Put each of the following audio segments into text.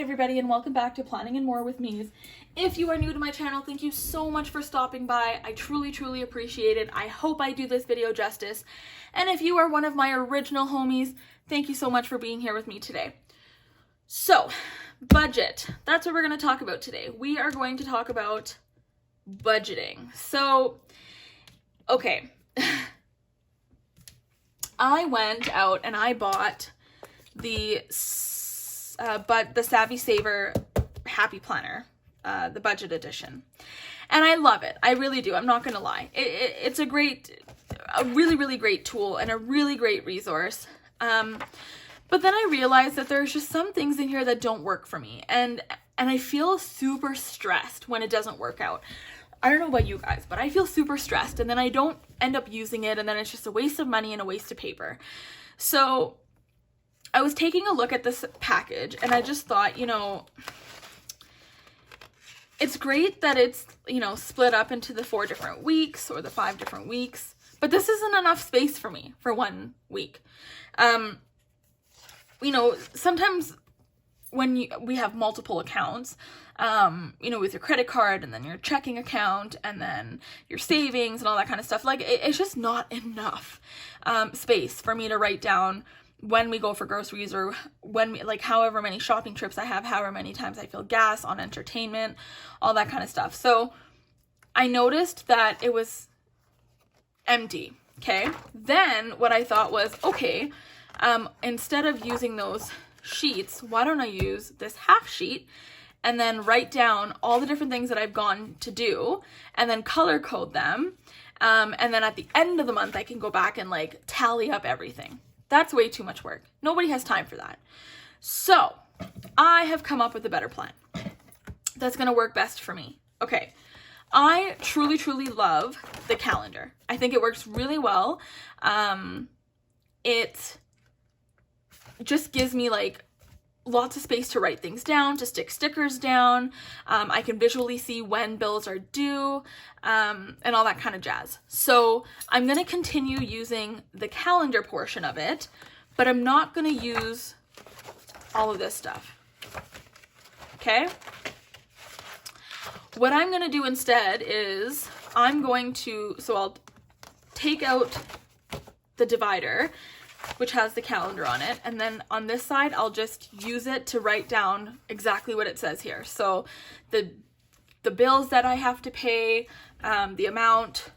everybody, and welcome back to Planning and More with Mies. If you are new to my channel, thank you so much for stopping by. I truly appreciate it. I hope I do this video justice. And if you are one of my original homies, thank you so much for being here with me today. So, budget. That's what we're going to talk about today. We are going to talk about budgeting. So, okay. I went out and I bought the Savvy Saver Happy Planner, the budget edition. And I love it. I really do. I'm not going to lie. It's a really great tool and a really great resource. But then I realized that there's just some things in here that don't work for me. And I feel super stressed when it doesn't work out. I don't know about you guys, but I feel super stressed and then I don't end up using it and then it's just a waste of money and a waste of paper. So I was taking a look at this package and I just thought, it's great that it's, split up into the 4 different weeks or the 5 different weeks, but this isn't enough space for me for 1 week. Sometimes when we have multiple accounts, with your credit card and then your checking account and then your savings and all that kind of stuff, it's just not enough space for me to write down when we go for groceries or when however many shopping trips I have, however many times I fill gas, on entertainment, all that kind of stuff. So I noticed that it was empty. Okay. Then what I thought was, okay, instead of using those sheets, why don't I use this half sheet and then write down all the different things that I've gone to do and then color code them. And then at the end of the month, I can go back and tally up everything. That's way too much work. Nobody has time for that. So I have come up with a better plan that's going to work best for me. Okay. I truly love the calendar. I think it works really well. It just gives me lots of space to write things down, to stick stickers down. I can visually see when bills are due, and all that kind of jazz. So I'm going to continue using the calendar portion of it, but I'm not going to use all of this stuff. Okay? What I'm going to do instead is I'll take out the divider, which has the calendar on it, and then on this side I'll just use it to write down exactly what it says here. So the bills that I have to pay, the amount,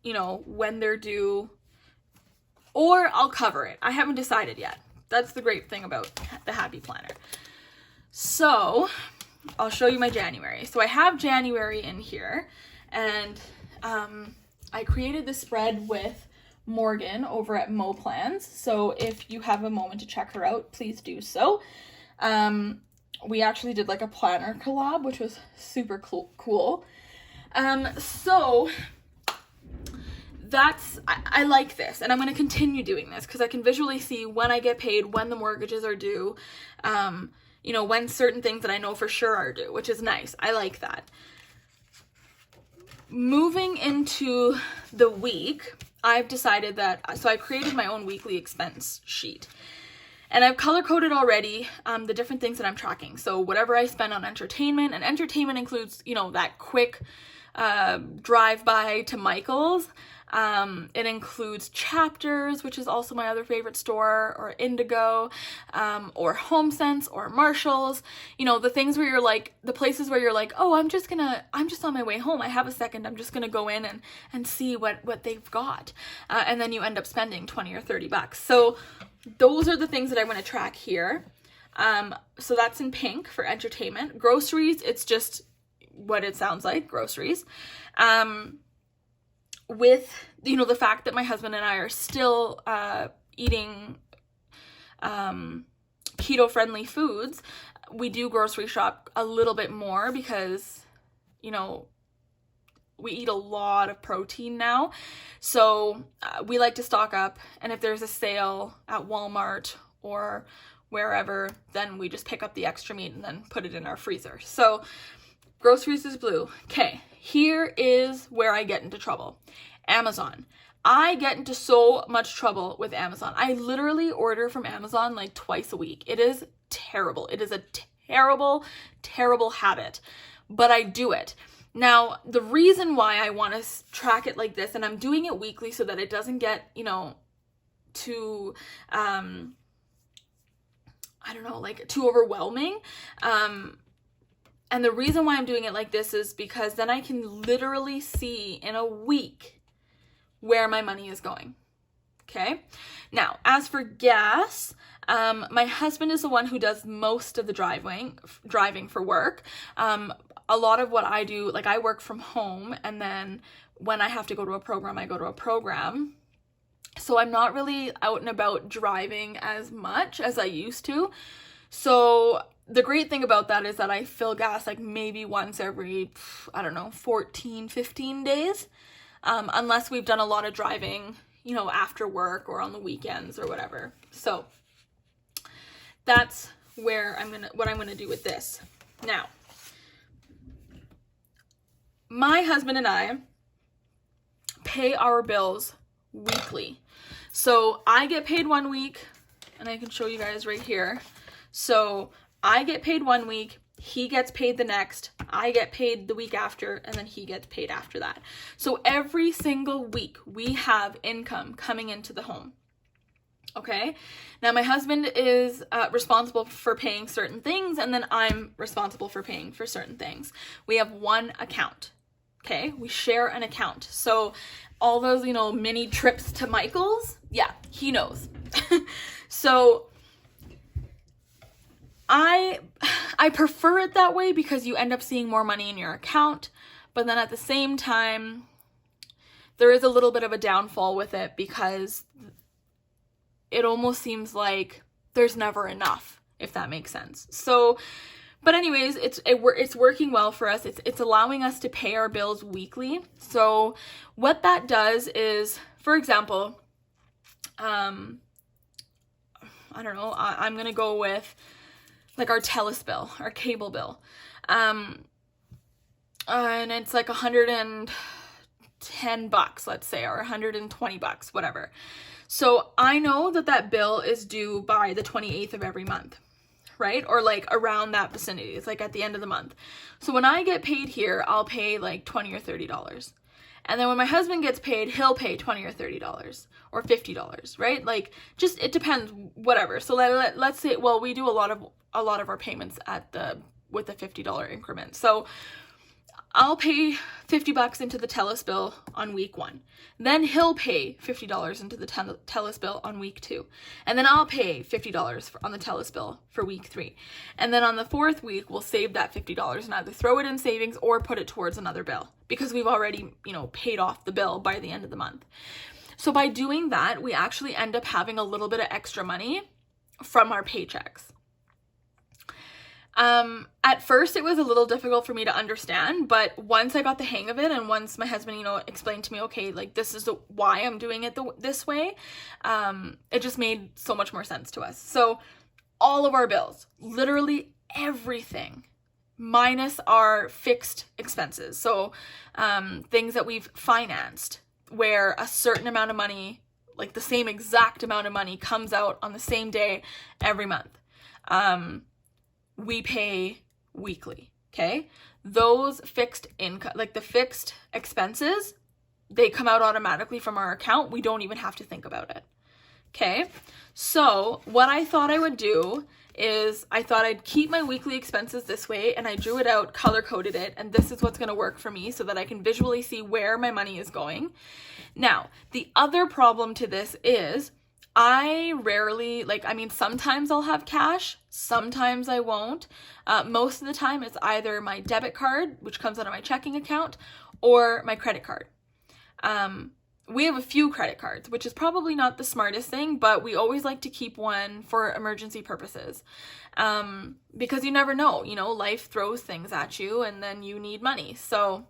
when they're due, or I'll cover it. I haven't decided yet. That's the great thing about the Happy Planner. So I'll show you my January. So I have January in here, and I created the spread with Morgan over at Mo Plans. So if you have a moment to check her out, please do so. We actually did a planner collab, which was super cool. So I like this, and I'm going to continue doing this because I can visually see when I get paid, when the mortgages are due, when certain things that I know for sure are due, which is nice. I like that. Moving into the week, I've decided so I created my own weekly expense sheet. And I've color-coded already the different things that I'm tracking. So whatever I spend on entertainment, and entertainment includes, that quick drive-by to Michael's. It includes Chapters, which is also my other favorite store, or Indigo, or HomeSense, or Marshalls. The things where the places where you're oh, I'm just on my way home. I have a second. I'm just gonna go in and see what they've got. And then you end up spending $20 or $30. So those are the things that I want to track here. So that's in pink for entertainment. Groceries, it's just what it sounds like, groceries. With, the fact that my husband and I are still eating keto-friendly foods, we do grocery shop a little bit more because, we eat a lot of protein now. So we like to stock up, and if there's a sale at Walmart or wherever, then we just pick up the extra meat and then put it in our freezer. So groceries is blue. Okay, here is where I get into trouble. Amazon. I get into so much trouble with Amazon. I literally order from Amazon twice a week. It is terrible. It is a terrible, terrible habit, but I do it. Now, the reason why I want to track it like this, and I'm doing it weekly so that it doesn't get, too, too overwhelming. And the reason why I'm doing it like this is because then I can literally see in a week where my money is going. Okay. Now, as for gas, my husband is the one who does most of the driving for work. A lot of what I do, like I work from home, and then when I have to go to a program, I go to a program. So I'm not really out and about driving as much as I used to. So the great thing about that is that I fill gas like maybe once every, 14, 15 days. Unless we've done a lot of driving, after work or on the weekends or whatever. So that's what I'm gonna do with this. Now, my husband and I pay our bills weekly. So I get paid one week, and I can show you guys right here. So I get paid one week, he gets paid the next, I get paid the week after, and then he gets paid after that. So every single week we have income coming into the home. Okay. Now my husband is responsible for paying certain things, and then I'm responsible for paying for certain things. We have one account. Okay. We share an account. So all those, mini trips to Michael's, yeah, he knows. So I prefer it that way because you end up seeing more money in your account, but then at the same time, there is a little bit of a downfall with it because it almost seems like there's never enough, if that makes sense. So, but anyways, it's working well for us. It's allowing us to pay our bills weekly. So what that does is, for example, I'm going to go with like our TELUS bill, our cable bill. And it's like $110, let's say, or $120, whatever. So I know that bill is due by the 28th of every month, right? Or like around that vicinity. It's like at the end of the month. So when I get paid here, I'll pay like $20 or $30. And then when my husband gets paid, he'll pay $20 or $30 or $50, right? Like, just, it depends, whatever. So let's say, well, we do a lot of our payments with the $50 increment. So I'll pay $50 into the TELUS bill on week 1. Then he'll pay $50 into the TELUS bill on week 2. And then I'll pay $50 on the TELUS bill for week 3. And then on the 4th week, we'll save that $50 and either throw it in savings or put it towards another bill because we've already, paid off the bill by the end of the month. So by doing that, we actually end up having a little bit of extra money from our paychecks. At first it was a little difficult for me to understand, but once I got the hang of it and once my husband, explained to me, okay, like this is why I'm doing it this way, it just made so much more sense to us. So all of our bills, literally everything, minus our fixed expenses. So, things that we've financed where a certain amount of money, like the same exact amount of money comes out on the same day every month. We pay weekly, okay? Those fixed income, like the fixed expenses, they come out automatically from our account. We don't even have to think about it, okay? So what I thought I would do is I thought I'd keep my weekly expenses this way, and I drew it out, color-coded it, and this is what's going to work for me so that I can visually see where my money is going. Now, the other problem to this is I rarely, sometimes I'll have cash, sometimes I won't. Most of the time it's either my debit card, which comes out of my checking account, or my credit card. We have a few credit cards, which is probably not the smartest thing, but we always like to keep one for emergency purposes. Because you never know, life throws things at you and then you need money. So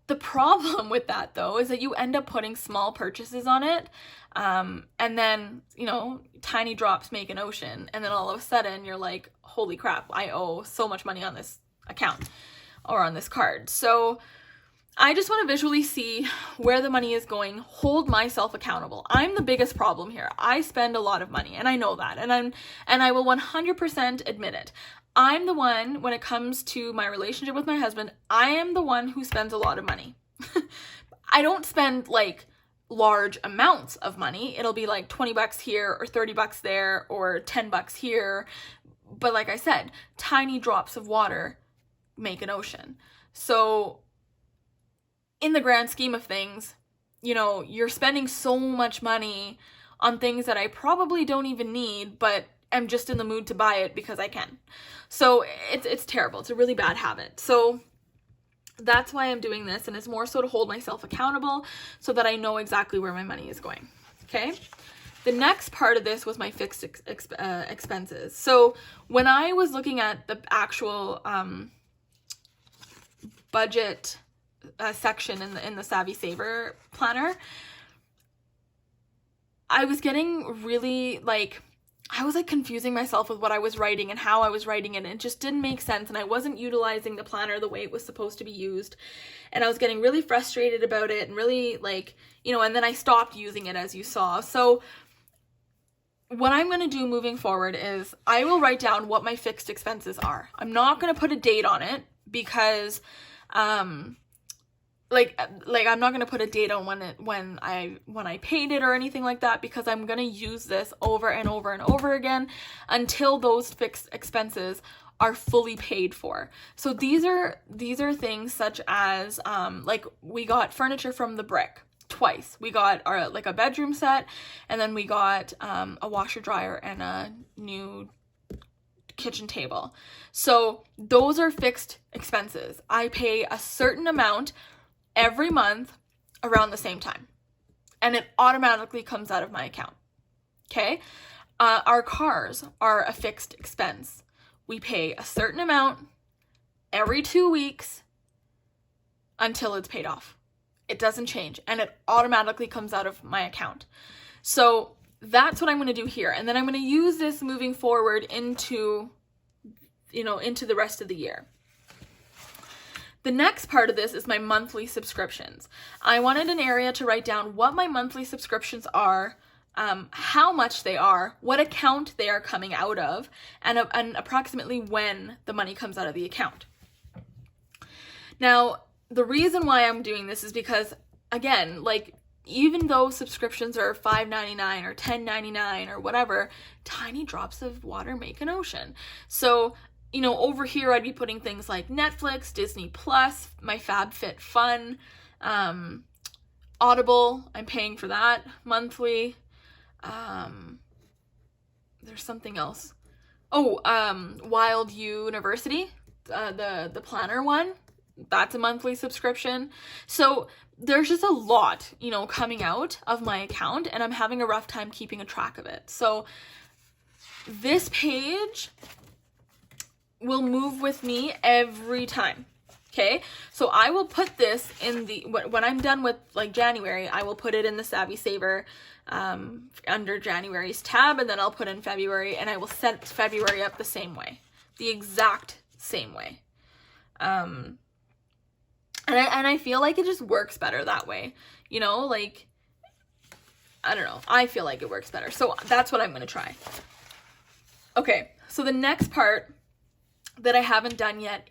the problem with that, though, is that you end up putting small purchases on it. And then, tiny drops make an ocean. And then all of a sudden you're like, holy crap, I owe so much money on this account or on this card. So I just want to visually see where the money is going, hold myself accountable. I'm the biggest problem here. I spend a lot of money, and I know that, and I will 100% admit it. I'm the one, when it comes to my relationship with my husband, I am the one who spends a lot of money. I don't spend like large amounts of money. It'll be like $20 here or $30 there or $10 here. But like I said, tiny drops of water make an ocean. So in the grand scheme of things, you know, you're spending so much money on things that I probably don't even need, but am just in the mood to buy it because I can. So it's terrible. It's a really bad habit. So that's why I'm doing this, and it's more so to hold myself accountable so that I know exactly where my money is going. Okay? The next part of this was my fixed expenses. So when I was looking at the actual budget section in the Savvy Saver planner, I was getting really I was confusing myself with what I was writing and how I was writing it, and it just didn't make sense, and I wasn't utilizing the planner the way it was supposed to be used, and I was getting really frustrated about it and really and then I stopped using it, as you saw. So what I'm going to do moving forward is I will write down what my fixed expenses are. I'm not going to put a date on it because I'm not going to put a date on when I paid it or anything like that, because I'm going to use this over and over and over again until those fixed expenses are fully paid for. So these are things such as we got furniture from The Brick twice. We got a bedroom set, and then we got a washer dryer and a new kitchen table. So those are fixed expenses. I pay a certain amount every month around the same time, and it automatically comes out of my account. Okay? Our cars are a fixed expense. We pay a certain amount every 2 weeks until it's paid off. It doesn't change, and it automatically comes out of my account. So that's what I'm going to do here, and then I'm going to use this moving forward into the rest of the year. The next part of this is my monthly subscriptions. I wanted an area to write down what my monthly subscriptions are, how much they are, what account they are coming out of, and approximately when the money comes out of the account. Now, the reason why I'm doing this is because, again, even though subscriptions are $5.99 or $10.99 or whatever, tiny drops of water make an ocean. So over here I'd be putting things like Netflix, Disney Plus, my FabFitFun, Audible, I'm paying for that monthly. There's something else. Wild University, the planner one, that's a monthly subscription. So there's just a lot, coming out of my account, and I'm having a rough time keeping a track of it. So this page will move with me every time. Okay, so I will put this in when I'm done with January, I will put it in the Savvy Saver under January's tab, and then I'll put in February, and I will set February up the same way, the exact same way. And I feel like it just works better that way, I don't know, I feel like it works better. So that's what I'm going to try. Okay, so the next part that I haven't done yet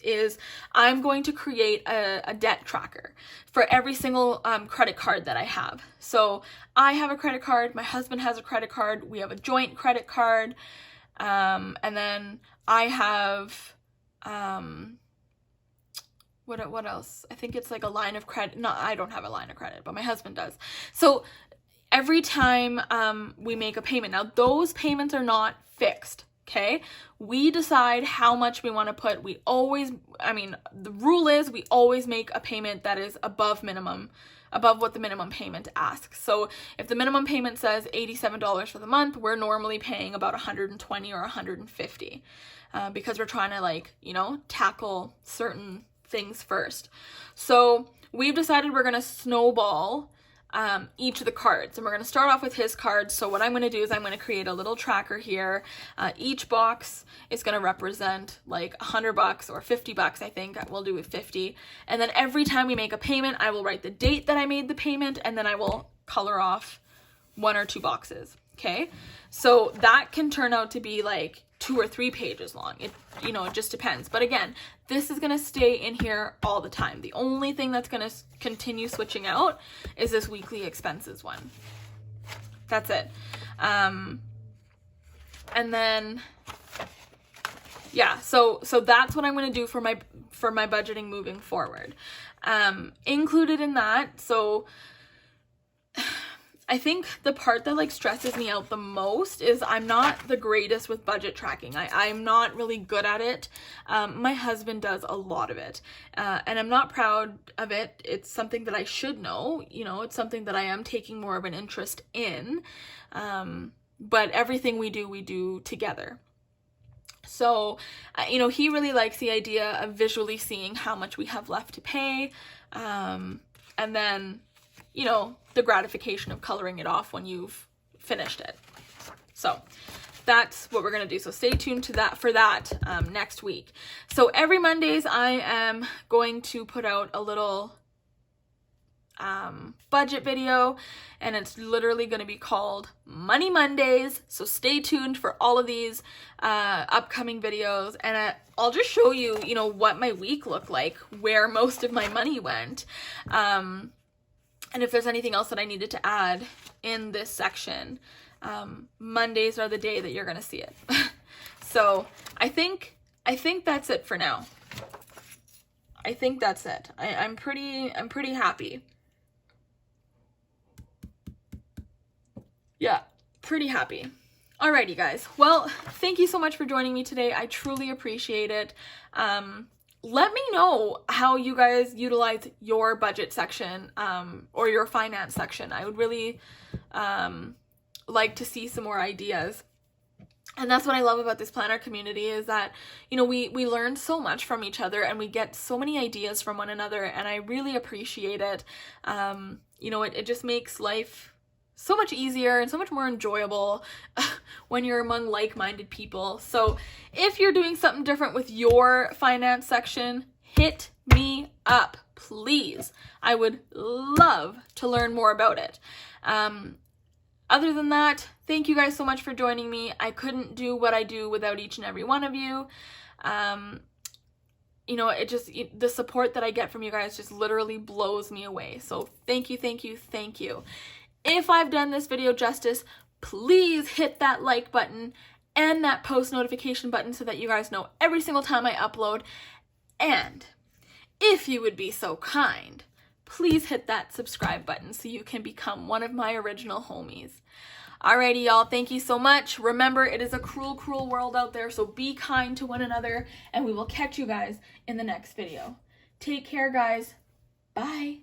is I'm going to create a debt tracker for every single credit card that I have. So I have a credit card, my husband has a credit card, we have a joint credit card, and then I have what else? I think it's a line of credit. No, I don't have a line of credit, but my husband does. So every time we make a payment, now those payments are not fixed. Okay, we decide how much we want to put. The rule is we always make a payment that is above what the minimum payment asks. So if the minimum payment says $87 for the month, we're normally paying about $120 or $150 because we're trying to tackle certain things first. So we've decided we're going to snowball each of the cards. And we're going to start off with his cards. So what I'm going to do is I'm going to create a little tracker here. Each box is going to represent like $100 or $50, I think. We'll do 50. And then every time we make a payment, I will write the date that I made the payment, and then I will color off 1 or 2 boxes. Okay? So that can turn out to be like 2 or 3 pages long. It just depends. But again, this is going to stay in here all the time. The only thing that's going to continue switching out is this weekly expenses one. That's it. And then, yeah, so that's what I'm going to do for my budgeting moving forward. Included in that, so I think the part that like stresses me out the most is I'm not the greatest with budget tracking. I'm not really good at it. My husband does a lot of it, and I'm not proud of it. It's something that I should know. It's something that I am taking more of an interest in, but everything we do together. So, he really likes the idea of visually seeing how much we have left to pay, and then the gratification of coloring it off when you've finished it. So that's what we're going to do. So stay tuned to that for that next week. So every Mondays I am going to put out a little budget video, and it's literally going to be called Money Mondays. So stay tuned for all of these upcoming videos, and I'll just show you, what my week looked like, where most of my money went. And if there's anything else that I needed to add in this section, Mondays are the day that you're going to see it. So I think that's it for now. I think that's it. I'm pretty happy. Yeah, pretty happy. Alrighty, guys. Well, thank you so much for joining me today. I truly appreciate it. Let me know how you guys utilize your budget section or your finance section. I would really like to see some more ideas. And that's what I love about this planner community is that, we learn so much from each other, and we get so many ideas from one another, and I really appreciate it. It just makes life so much easier and so much more enjoyable when you're among like-minded people. So if you're doing something different with your finance section, hit me up, please. I would love to learn more about it. Other than that, thank you guys so much for joining me. I couldn't do what I do without each and every one of you. The support that I get from you guys just literally blows me away. So thank you, thank you, thank you. If I've done this video justice, please hit that like button and that post notification button so that you guys know every single time I upload. And if you would be so kind, please hit that subscribe button so you can become one of my original homies. Alrighty, y'all. Thank you so much. Remember, it is a cruel, cruel world out there, so be kind to one another, and we will catch you guys in the next video. Take care, guys. Bye.